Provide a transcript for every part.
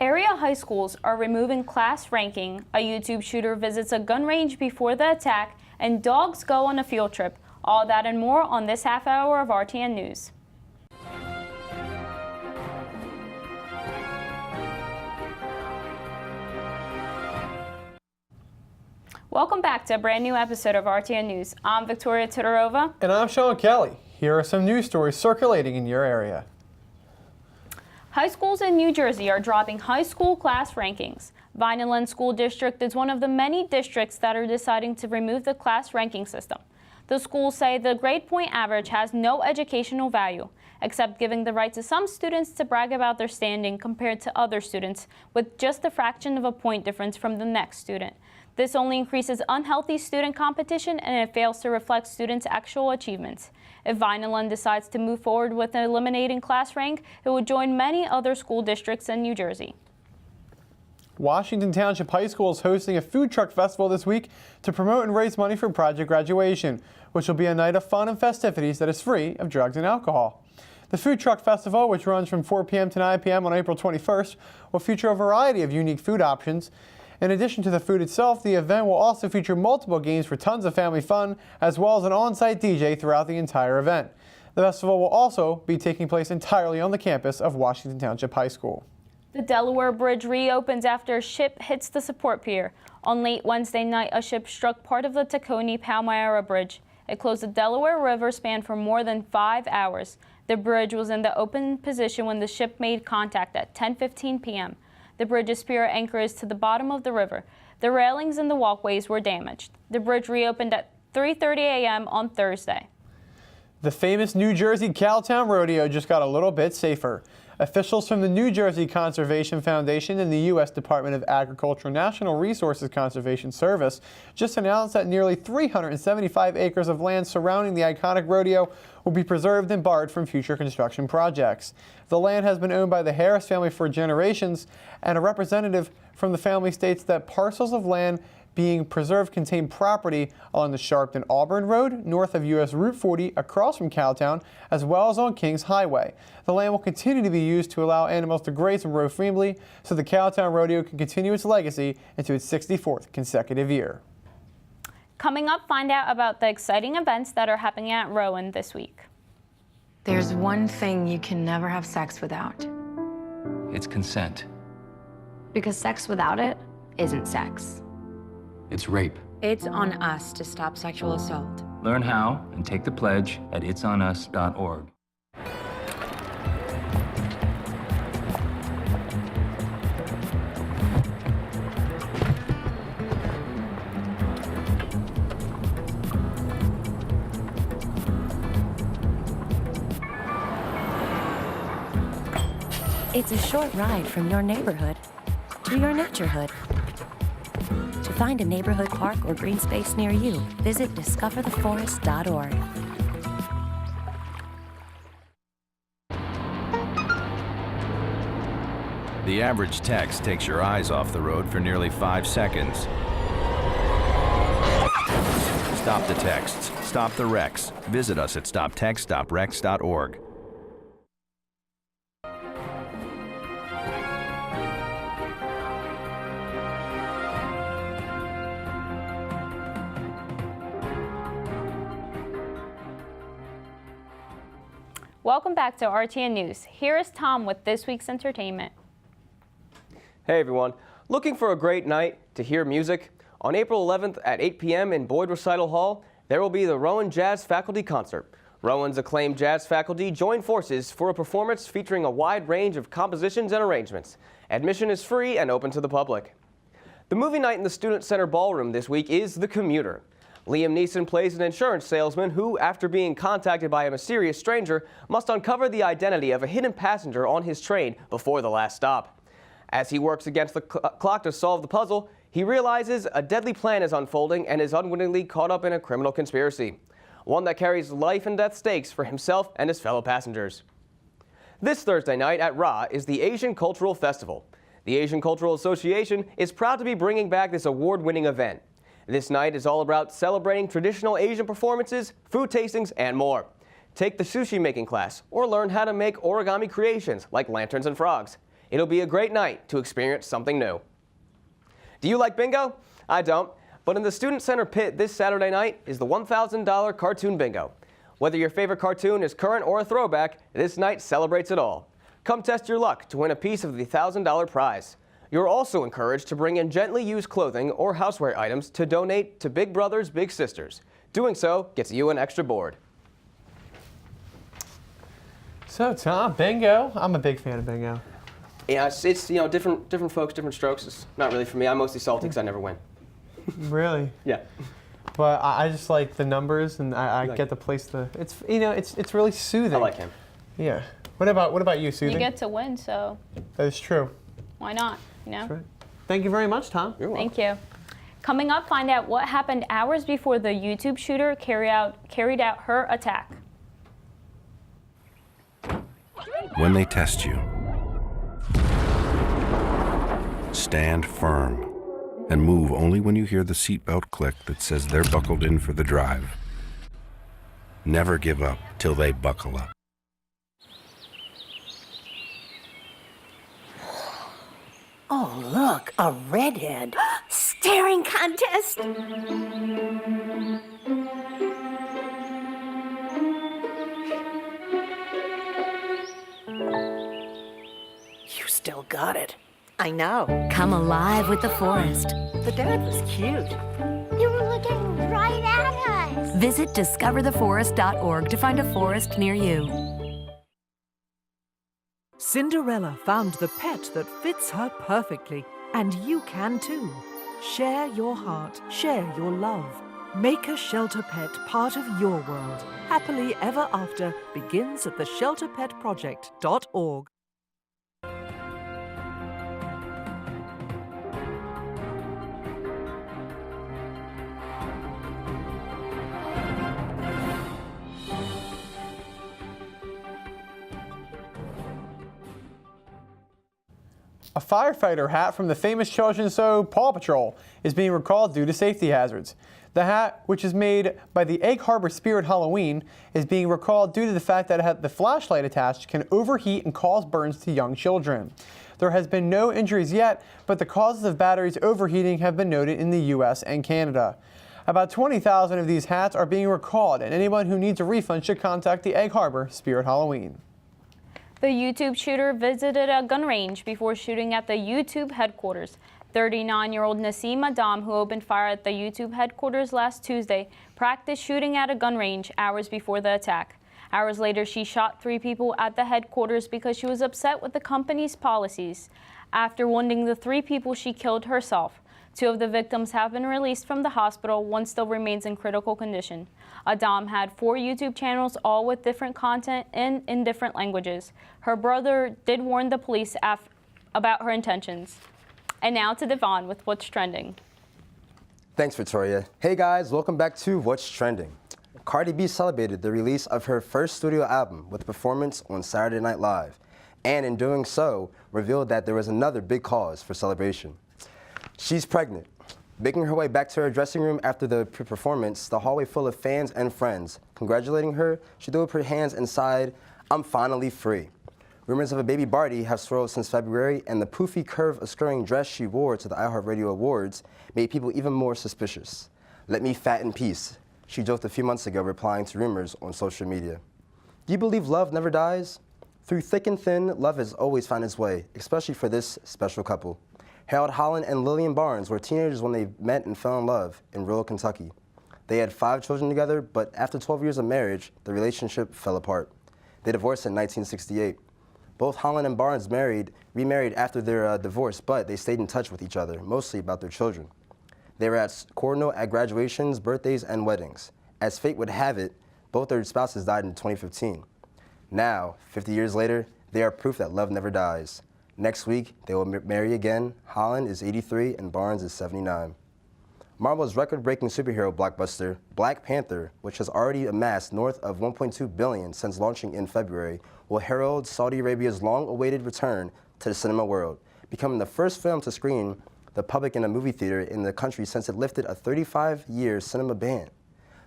Area high schools are removing class ranking, a YouTube shooter visits a gun range before the attack, and dogs go on a field trip. All that and more on this half hour of RTN News. Welcome back to a brand new episode of RTN News. I'm Victoria Todorova. And I'm Sean Kelly. Here are some news stories circulating in your area. High schools in New Jersey are dropping high school class rankings. Vineland School District is one of the many districts that are deciding to remove the class ranking system. The schools say the grade point average has no educational value, except giving the right to some students to brag about their standing compared to other students with just a fraction of a point difference from the next student. This only increases unhealthy student competition and it fails to reflect students' actual achievements. If Vineland decides to move forward with eliminating class rank, it would join many other school districts in New Jersey. Washington Township High School is hosting a food truck festival this week to promote and raise money for Project Graduation, which will be a night of fun and festivities that is free of drugs and alcohol. The Food Truck Festival, which runs from 4 p.m. to 9 p.m. on April 21st, will feature a variety of unique food options. In addition to the food itself, the event will also feature multiple games for tons of family fun, as well as an on-site DJ throughout the entire event. The festival will also be taking place entirely on the campus of Washington Township High School. The Delaware Bridge reopens after a ship hits the support pier. On late Wednesday night, a ship struck part of the Tacony-Palmyra Bridge. It closed the Delaware River span for more than 5 hours. The bridge was in the open position when the ship made contact at 10:15 p.m. The bridge's pier anchor is to the bottom of the river. The railings and the walkways were damaged. The bridge reopened at 3:30 a.m. on Thursday. The famous New Jersey Cowtown Rodeo just got a little bit safer. Officials from the New Jersey Conservation Foundation and the U.S. Department of Agriculture National Resources Conservation Service just announced that nearly 375 acres of land surrounding the iconic rodeo will be preserved and barred from future construction projects. The land has been owned by the Harris family for generations, and a representative from the family states that parcels of land being preserved contain property along the Sharpton-Auburn Road, north of U.S. Route 40 across from Cowtown, as well as on Kings Highway. The land will continue to be used to allow animals to graze and roam freely, so the Cowtown Rodeo can continue its legacy into its 64th consecutive year. Coming up, find out about the exciting events that are happening at Rowan this week. There's one thing you can never have sex without. It's consent. Because sex without it isn't sex. It's rape. It's on us to stop sexual assault. Learn how and take the pledge at itsonus.org. It's a short ride from your neighborhood to your naturehood. To find a neighborhood park or green space near you, visit discovertheforest.org. The average text takes your eyes off the road for nearly 5 seconds. Stop the texts. Stop the wrecks. Visit us at stoptextstoprex.org. Welcome back to RTN News. Here is Tom with this week's entertainment. Hey everyone, looking for a great night to hear music? On April 11th at 8 p.m. in Boyd Recital Hall, there will be the Rowan Jazz Faculty Concert. Rowan's acclaimed jazz faculty join forces for a performance featuring a wide range of compositions and arrangements. Admission is free and open to the public. The movie night in the Student Center Ballroom this week is The Commuter. Liam Neeson plays an insurance salesman who, after being contacted by a mysterious stranger, must uncover the identity of a hidden passenger on his train before the last stop. As he works against the clock to solve the puzzle, he realizes a deadly plan is unfolding and is unwittingly caught up in a criminal conspiracy, one that carries life and death stakes for himself and his fellow passengers. This Thursday night at RA is the Asian Cultural Festival. The Asian Cultural Association is proud to be bringing back this award-winning event. This night is all about celebrating traditional Asian performances, food tastings, and more. Take the sushi making class or learn how to make origami creations like lanterns and frogs. It'll be a great night to experience something new. Do you like bingo? I don't, but in the Student Center pit this Saturday night is the $1,000 cartoon bingo. Whether your favorite cartoon is current or a throwback, this night celebrates it all. Come test your luck to win a piece of the $1,000 prize. You're also encouraged to bring in gently used clothing or houseware items to donate to Big Brothers Big Sisters. Doing so gets you an extra board. So, Tom, bingo. I'm a big fan of bingo. Yeah, it's different folks, different strokes. It's not really for me. I'm mostly salty because I never win. Really? Yeah. But I just like the numbers, and I like get to place the. It's really soothing. I like him. Yeah. What about you, soothing? You get to win, so That is true. why not? You know. That's right. Thank you very much, Tom. You're welcome. Thank you. Coming up, find out what happened hours before the YouTube shooter carried out her attack. When they test you, stand firm and move only when you hear the seatbelt click that says they're buckled in for the drive. Never give up till they buckle up. Oh, look, a redhead. Staring contest. You still got it. I know. Come alive with the forest. The dad was cute. You were looking right at us. Visit discovertheforest.org to find a forest near you. Cinderella found the pet that fits her perfectly, and you can too. Share your heart, share your love. Make a shelter pet part of your world. Happily Ever After begins at theshelterpetproject.org. A firefighter hat from the famous children's show Paw Patrol is being recalled due to safety hazards. The hat, which is made by the Egg Harbor Spirit Halloween, is being recalled due to the fact that the flashlight attached can overheat and cause burns to young children. There has been no injuries yet, but the causes of batteries overheating have been noted in the U.S. and Canada. About 20,000 of these hats are being recalled, and anyone who needs a refund should contact the Egg Harbor Spirit Halloween. The YouTube shooter visited a gun range before shooting at the YouTube headquarters. 39-year-old Naseem Adam, who opened fire at the YouTube headquarters last Tuesday, practiced shooting at a gun range hours before the attack. Hours later, she shot 3 people at the headquarters because she was upset with the company's policies. After wounding the 3 people, she killed herself. 2 of the victims have been released from the hospital. 1 still remains in critical condition. Adam had 4 YouTube channels, all with different content and in different languages. Her brother did warn the police about her intentions. And now to Devon with What's Trending. Thanks, Victoria. Hey guys, welcome back to What's Trending. Cardi B celebrated the release of her first studio album with a performance on Saturday Night Live, and in doing so, revealed that there was another big cause for celebration. She's pregnant. Making her way back to her dressing room after the performance, the hallway full of fans and friends congratulating her, she threw up her hands and sighed, "I'm finally free." Rumors of a baby Barty have swirled since February, and the poofy curve-obscuring dress she wore to the iHeartRadio Awards made people even more suspicious. "Let me fat in peace," she joked a few months ago, replying to rumors on social media. Do you believe love never dies? Through thick and thin, love has always found its way, especially for this special couple. Harold Holland and Lillian Barnes were teenagers when they met and fell in love in rural Kentucky. They had 5 children together, but after 12 years of marriage, the relationship fell apart. They divorced in 1968. Both Holland and Barnes remarried after their divorce, but they stayed in touch with each other, mostly about their children. They were coordinate at graduations, birthdays, and weddings. As fate would have it, both their spouses died in 2015. Now, 50 years later, they are proof that love never dies. Next week, they will marry again. Holland is 83 and Barnes is 79. Marvel's record-breaking superhero blockbuster, Black Panther, which has already amassed north of $1.2 billion since launching in February, will herald Saudi Arabia's long-awaited return to the cinema world, becoming the first film to screen the public in a movie theater in the country since it lifted a 35-year cinema ban.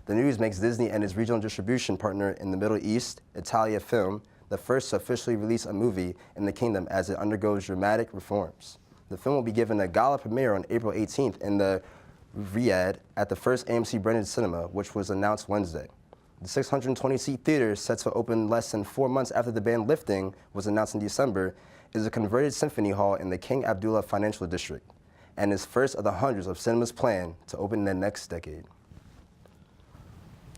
The news makes Disney and its regional distribution partner in the Middle East, Italia Film, the first to officially release a movie in the kingdom as it undergoes dramatic reforms. The film will be given a gala premiere on April 18th in the Riyadh at the first AMC branded cinema, which was announced Wednesday. The 620-seat theater, set to open less than 4 months after the ban lifting was announced in December, is a converted symphony hall in the King Abdullah Financial District and is first of the hundreds of cinemas planned to open in the next decade.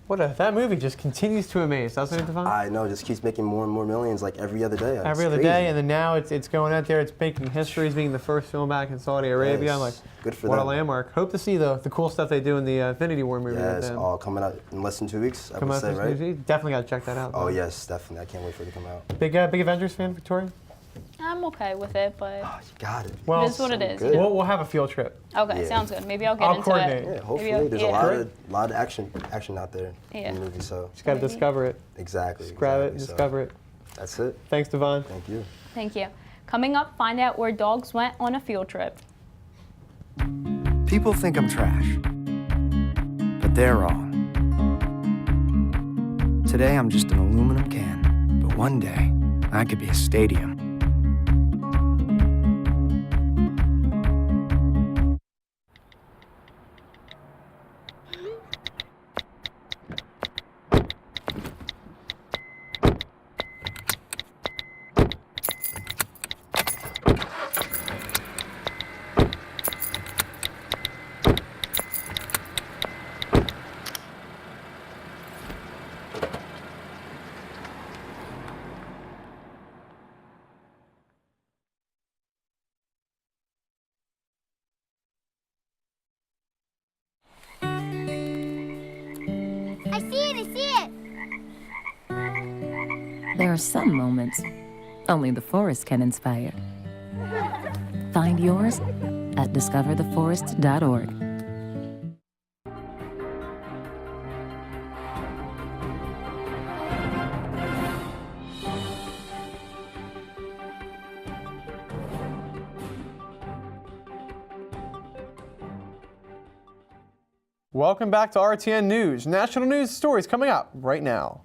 That movie just continues to amaze, doesn't it, Devon? I know, it just keeps making more and more millions like every other day. Every other day, and then now it's going out there, it's making history as being the first film back in Saudi Arabia. Yes. I'm like, good for what them. A landmark. Hope to see the cool stuff they do in the Infinity War movie. Yeah, with it's them. all coming out in less than 2 weeks, I would say, this right? movie. Definitely got to check that out. Oh, yes, definitely. I can't wait for it to come out. Big Avengers fan, Victoria? I'm okay with it, but You got it. Well, it is what it is. good. You know? We'll have a field trip. Okay, Yeah. sounds good. Maybe I'll get I'll into coordinate. it. Yeah, hopefully. Maybe There's a lot of action out there in the movie, so. Just got to discover it. Exactly. Just grab it and so discover it. That's it. Thanks, Devon. Thank you. Thank you. Coming up, find out where dogs went on a field trip. People think I'm trash, but they're wrong. Today I'm just an aluminum can, but one day I could be a stadium. I see it! There are some moments only the forest can inspire. Find yours at discovertheforest.org. Welcome back to RTN News. National news stories coming up right now.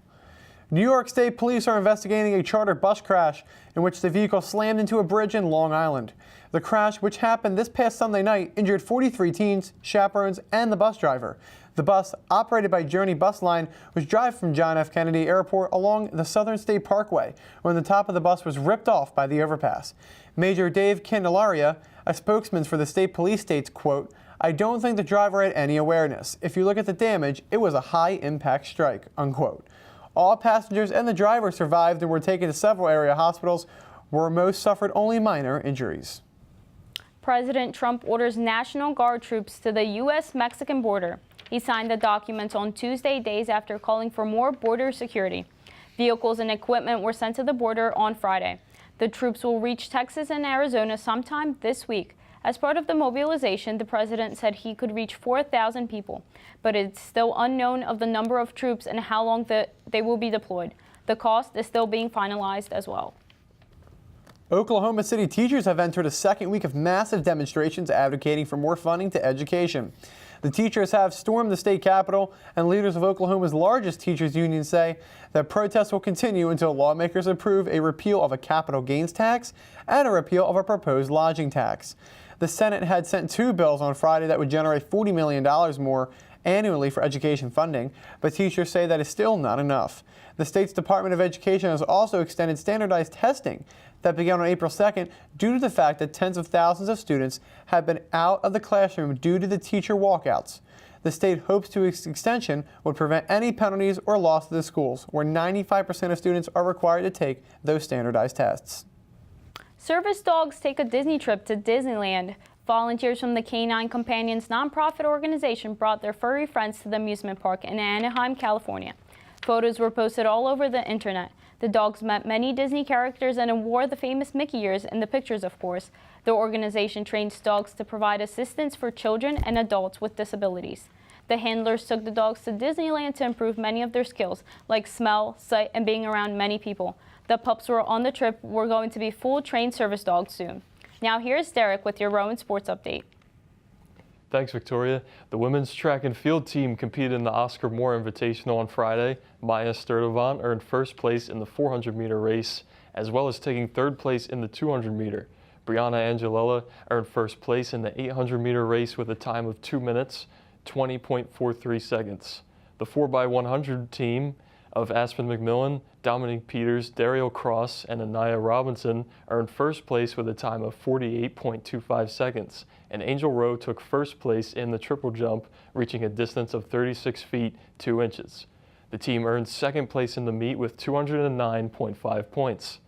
New York State police are investigating a charter bus crash in which the vehicle slammed into a bridge in Long Island. The crash, which happened this past Sunday night, injured 43 teens, chaperones, and the bus driver. The bus, operated by Journey Bus Line, was driving from John F. Kennedy Airport along the Southern State Parkway when the top of the bus was ripped off by the overpass. Major Dave Candelaria, a spokesman for the state police, states, quote, "I don't think the driver had any awareness. If you look at the damage, it was a high-impact strike," unquote. All passengers and the driver survived and were taken to several area hospitals, where most suffered only minor injuries. President Trump orders National Guard troops to the U.S.-Mexican border. He signed the documents on Tuesday, days after calling for more border security. Vehicles and equipment were sent to the border on Friday. The troops will reach Texas and Arizona sometime this week. As part of the mobilization, the president said he could reach 4,000 people, but it's still unknown of the number of troops and how long they will be deployed. The cost is still being finalized as well. Oklahoma City teachers have entered a second week of massive demonstrations advocating for more funding to education. The teachers have stormed the state capitol, and leaders of Oklahoma's largest teachers union say that protests will continue until lawmakers approve a repeal of a capital gains tax and a repeal of a proposed lodging tax. The Senate had sent 2 bills on Friday that would generate $40 million more annually for education funding, but teachers say that is still not enough. The state's Department of Education has also extended standardized testing that began on April 2nd due to the fact that tens of thousands of students have been out of the classroom due to the teacher walkouts. The state hopes to its extension would prevent any penalties or loss to the schools, where 95% of students are required to take those standardized tests. Service dogs take a Disney trip to Disneyland. Volunteers from the Canine Companions nonprofit organization brought their furry friends to the amusement park in Anaheim, California. Photos were posted all over the internet. The dogs met many Disney characters and wore the famous Mickey ears in the pictures, of course. The organization trains dogs to provide assistance for children and adults with disabilities. The handlers took the dogs to Disneyland to improve many of their skills, like smell, sight, and being around many people. The pups who were on the trip were going to be full trained service dogs soon. Now here's Derek with your Rowan Sports Update. Thanks, Victoria. The women's track and field team competed in the Oscar Moore Invitational on Friday. Maya Sturdivant earned first place in the 400-meter race, as well as taking third place in the 200-meter. Brianna Angelella earned first place in the 800-meter race with a time of 2 minutes, 20.43 seconds. The 4x100 team of Aspen McMillan, Dominique Peters, Daryl Cross, and Anaya Robinson earned first place with a time of 48.25 seconds, and Angel Rowe took first place in the triple jump, reaching a distance of 36 feet 2 inches. The team earned second place in the meet with 209.5 points.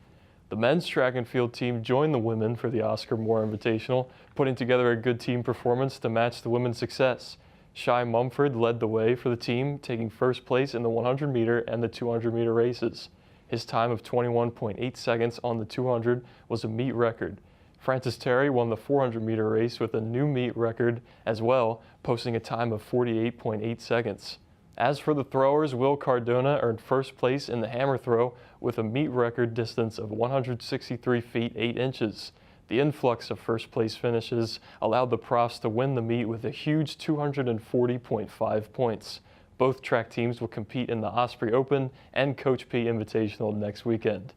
The men's track and field team joined the women for the Oscar Moore Invitational, putting together a good team performance to match the women's success. Shai Mumford led the way for the team, taking first place in the 100-meter and the 200-meter races. His time of 21.8 seconds on the 200 was a meet record. Francis Terry won the 400-meter race with a new meet record as well, posting a time of 48.8 seconds. As for the throwers, Will Cardona earned first place in the hammer throw with a meet record distance of 163 feet 8 inches. The influx of first-place finishes allowed the profs to win the meet with a huge 240.5 points. Both track teams will compete in the Osprey Open and Coach P Invitational next weekend.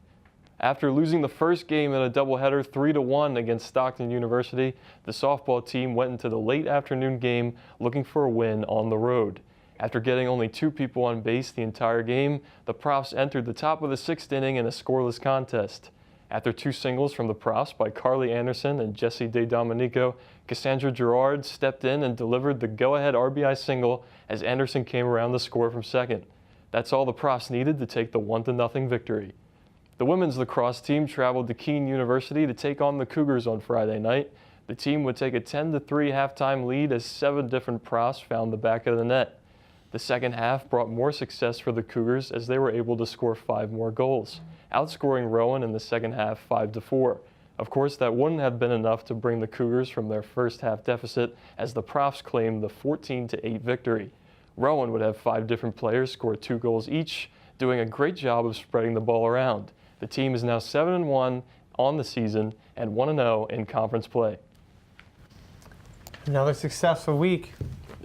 After losing the first game in a doubleheader 3-1 against Stockton University, the softball team went into the late afternoon game looking for a win on the road. After getting only 2 people on base the entire game, the profs entered the top of the 6th inning in a scoreless contest. After 2 singles from the profs by Carly Anderson and Jessie DeDomenico, Cassandra Gerard stepped in and delivered the go-ahead RBI single as Anderson came around the score from second. That's all the profs needed to take the 1-0 victory. The women's lacrosse team traveled to Keene University to take on the Cougars on Friday night. The team would take a 10-3 halftime lead as 7 different profs found the back of the net. The second half brought more success for the Cougars as they were able to score 5 more goals, outscoring Rowan in the second half 5-4. Of course, that wouldn't have been enough to bring the Cougars from their first half deficit as the profs claimed the 14-8 victory. Rowan would have 5 different players score 2 goals each, doing a great job of spreading the ball around. The team is now 7-1 on the season and 1-0 in conference play. Another successful week.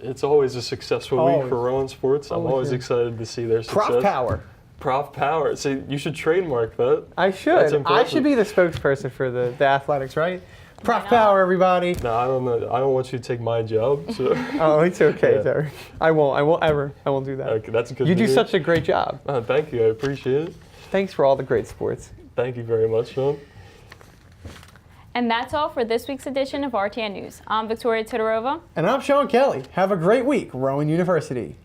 It's always a successful week for Rowan Sports. I'm always excited to see their success. Prof Power. Prof Power. See, you should trademark that. I should. I should be the spokesperson for the athletics, right? Prof Power, everybody. No, I don't know. I don't want you to take my job. So. Oh, it's okay, Derek. I won't ever. I won't do that. Okay, that's good. You do such a great job. Thank you. I appreciate it. Thanks for all the great sports. Thank you very much, Sean. And that's all for this week's edition of RTN News. I'm Victoria Todorova. And I'm Sean Kelly. Have a great week, Rowan University.